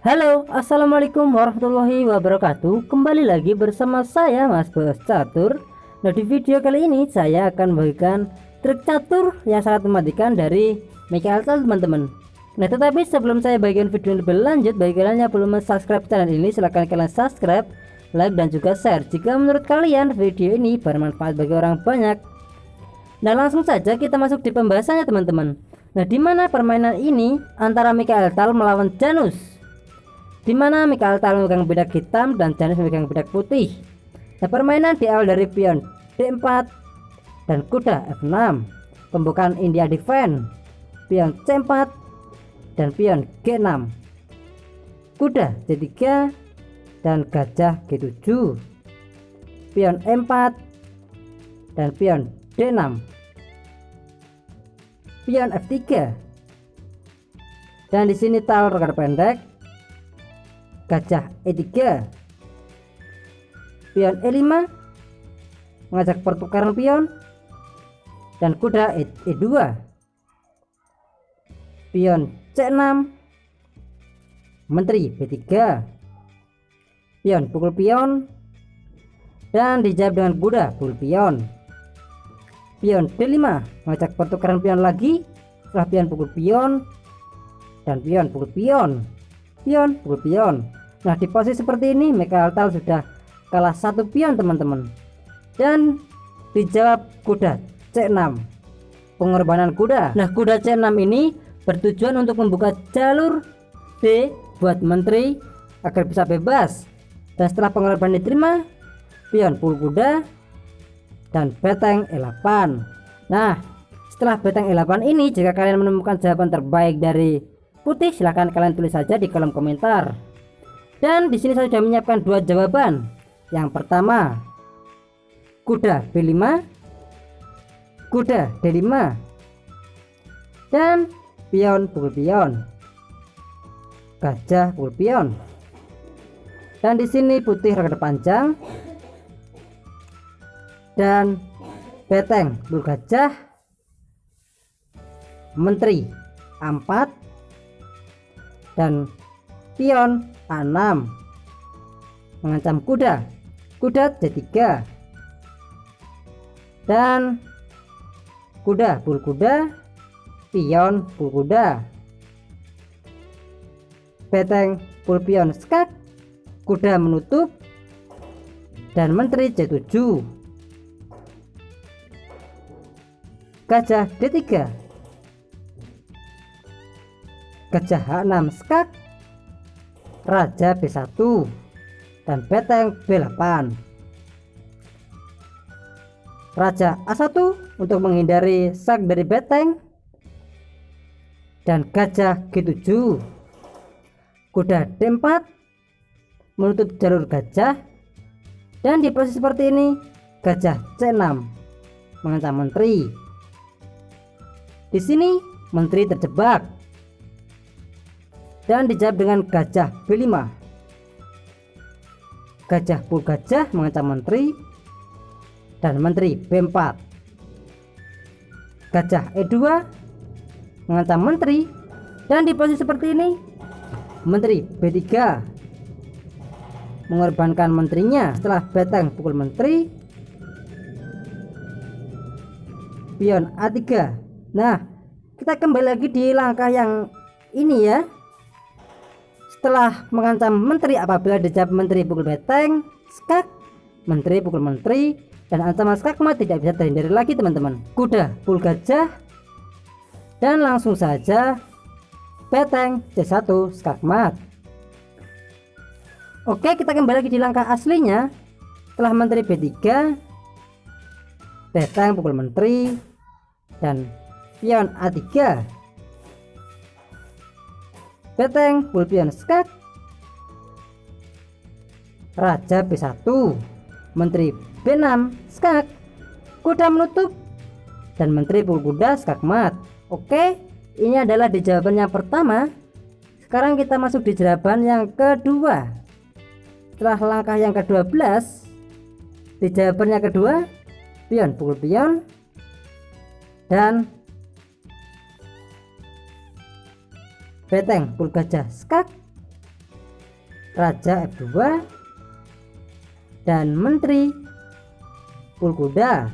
Halo, assalamualaikum warahmatullahi wabarakatuh. Kembali lagi bersama saya Mas Bos Catur. Nah, di video kali ini saya akan membagikan trik catur yang sangat mematikan dari Michael Tal, teman-teman. Nah, tetapi sebelum saya bagikan video lebih lanjut, bagi kalian yang belum subscribe channel ini, silahkan kalian subscribe, like, dan juga share jika menurut kalian video ini bermanfaat bagi orang banyak. Nah, langsung saja kita masuk di pembahasannya, teman-teman. Nah, dimana permainan ini antara Michael Tal melawan Janus, dimana Michael Tal memegang bedak hitam dan Janus memegang bedak putih. Nah, permainan diawal dari pion D4 dan kuda F6, pembukaan India Defense, pion C4 dan pion G6, kuda C3 dan gajah G7, pion E4 dan pion D6, pion F3, dan di sini Tal rekan pendek, gajah E3, pion E5 mengajak pertukaran pion, dan kuda E2, pion C6, menteri B3, pion pukul pion, dan dijawab dengan kuda pukul pion, pion D5 mengajak pertukaran pion lagi setelah pion pukul pion, dan pion pukul pion, pion pukul pion. Nah, di posisi seperti ini Michael Tal sudah kalah satu pion, teman-teman, dan dijawab kuda C6, pengorbanan kuda. Nah, kuda C6 ini bertujuan untuk membuka jalur D buat menteri agar bisa bebas, dan setelah pengorbanan diterima, pion pukul kuda dan beteng E8. Nah, setelah beteng E8 ini, jika kalian menemukan jawaban terbaik dari putih, silahkan kalian tulis saja di kolom komentar. Dan di sini saya sudah menyiapkan dua jawaban. Yang pertama, kuda B5, kuda D5, dan pion pukul pion, gajah pukul pion. Dan di sini putih rada panjang dan beteng pukul gajah, menteri A4 dan pion A6 mengancam kuda C3, dan kuda pukul kuda, pion pukul kuda, beteng pukul pion skak, kuda menutup, dan menteri C7, gajah D3, gajah H6 skak, raja B1, dan beteng B8, raja A1 untuk menghindari sak dari beteng, dan gajah G7, kuda D4 menutup jalur gajah, dan di posisi seperti ini gajah C6 mengancam menteri. Di sini menteri terjebak dan dijawab dengan gajah B5, gajah pukul gajah mengancam menteri, dan menteri B4, gajah E2 mengancam menteri, dan di posisi seperti ini menteri B3 mengorbankan menterinya setelah beteng pukul menteri, pion A3. Nah, kita kembali lagi di langkah yang ini ya. Setelah mengancam menteri, apabila dijawab menteri pukul beteng skak, menteri pukul menteri, dan ancaman skakmat tidak bisa terhindari lagi, teman-teman. Kuda pukul gajah, dan langsung saja beteng C1 skakmat. Oke, kita kembali lagi di langkah aslinya. Setelah menteri B3, beteng pukul menteri, dan pion A3, beteng pukul pion skak, raja B1, menteri B6 skak, kuda menutup, dan menteri pukul kuda skakmat. Oke, ini adalah di jawaban yang pertama. Sekarang kita masuk di jawaban yang kedua. Setelah langkah yang ke-12, di jawaban yang kedua, pion pukul pion, dan beteng pukul gajah skak, raja F2, dan menteri pul kuda.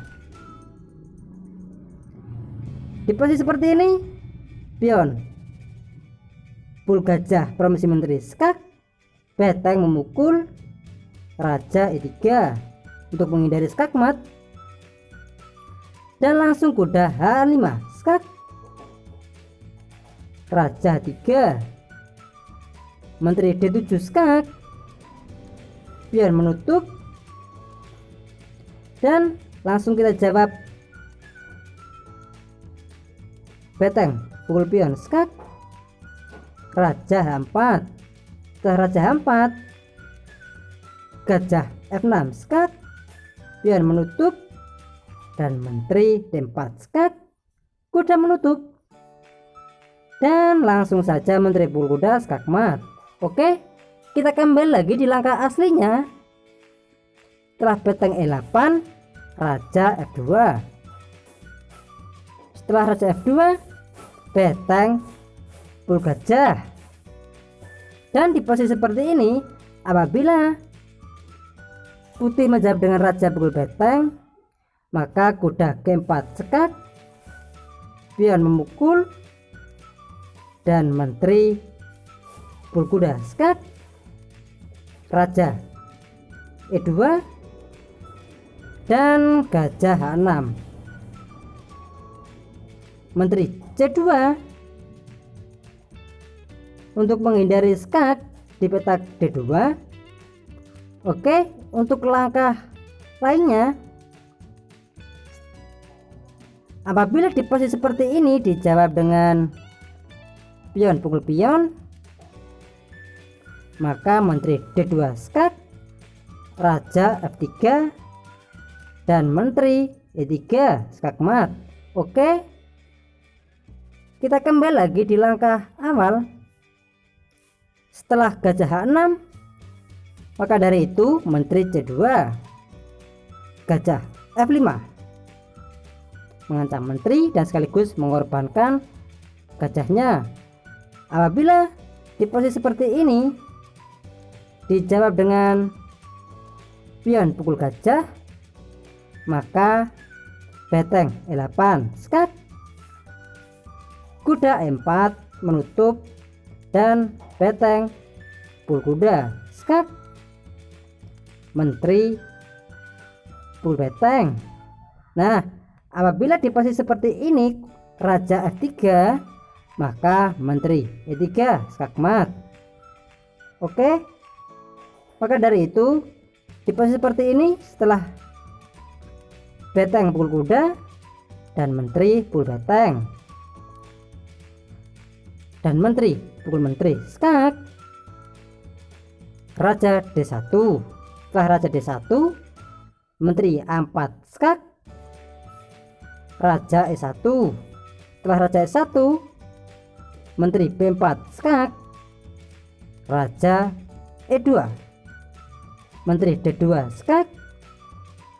Di posisi seperti ini, pion pul gajah promisi menteri skak, beteng memukul raja E3 untuk menghindari skakmat, dan langsung kuda H5 skak, raja 3, menteri D7 skak, pion menutup, dan langsung kita jawab beteng pukul pion skak, raja H4. Setelah raja H4, gajah F6 skak, pion menutup, dan menteri D4 skak, kuda menutup, dan langsung saja menteri pukul kuda skakmat. Oke, kita kembali lagi di langkah aslinya. Setelah beteng E8, raja F2. Setelah raja F2, beteng pul gajah. Dan di posisi seperti ini, apabila putih menjawab dengan raja pukul beteng, maka kuda G4 skak, pion memukul, dan menteri pul kuda skak, raja E2, dan gajah H6, menteri C2 untuk menghindari skak di petak D2. Oke, untuk langkah lainnya, apabila di posisi seperti ini dijawab dengan pion pukul pion, maka menteri D2 skak, raja F3, dan menteri E3 skakmat. Oke, kita kembali lagi di langkah awal. Setelah gajah H6, maka dari itu menteri C2, gajah F5 mengancam menteri dan sekaligus mengorbankan gajahnya. Apabila di posisi seperti ini dijawab dengan pion pukul gajah, maka beteng E8 skak, kuda E4 menutup, dan beteng pul kuda skak, menteri pul beteng. Nah, apabila di posisi seperti ini raja F3, maka menteri E3 skakmat. Oke, maka dari itu di posisi seperti ini, setelah beteng pukul kuda dan menteri pul beteng dan menteri pukul menteri skak, raja D1. Setelah raja D1, menteri A4 skak, raja E1. Setelah raja E1, menteri B4 skak, raja E2, menteri D2 skak,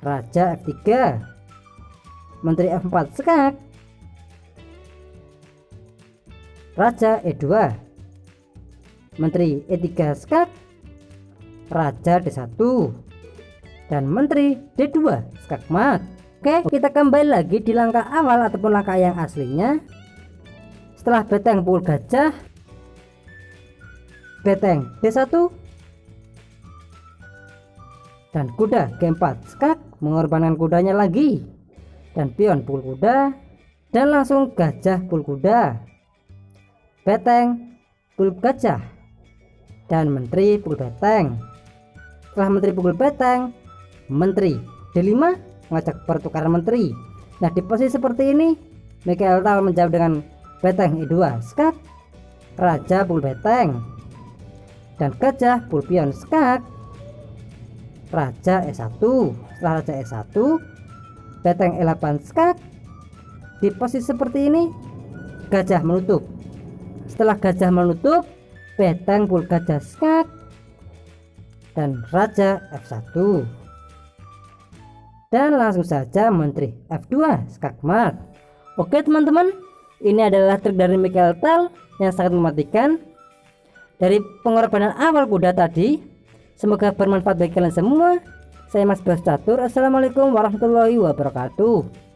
raja F3, menteri F4 skak, raja E2, menteri E3 skak, raja D1, dan menteri D2 skakmat. Oke, kita kembali lagi di langkah awal ataupun langkah yang aslinya. Setelah beteng pukul gajah, beteng D1, dan kuda G4 skak, mengorbankan kudanya lagi, dan pion pukul kuda, dan langsung gajah pukul kuda, beteng pukul gajah, dan menteri pukul beteng. Setelah menteri pukul beteng, menteri D5 mengajak pertukaran menteri. Nah, di posisi seperti ini Michael Tal menjawab dengan beteng E2 skak, raja pukul beteng, dan gajah pukul pion skak, raja E1. Setelah raja E1, beteng E8 skak. Di posisi seperti ini gajah menutup. Setelah gajah menutup, beteng pukul gajah skak, dan raja F1, dan langsung saja menteri F2 skakmat. Oke teman-teman, ini adalah trik dari Michael Tal yang sangat mematikan. dari pengorbanan awal kuda tadi. Semoga bermanfaat bagi kalian semua. Saya Mas Bos Catur. Assalamualaikum warahmatullahi wabarakatuh.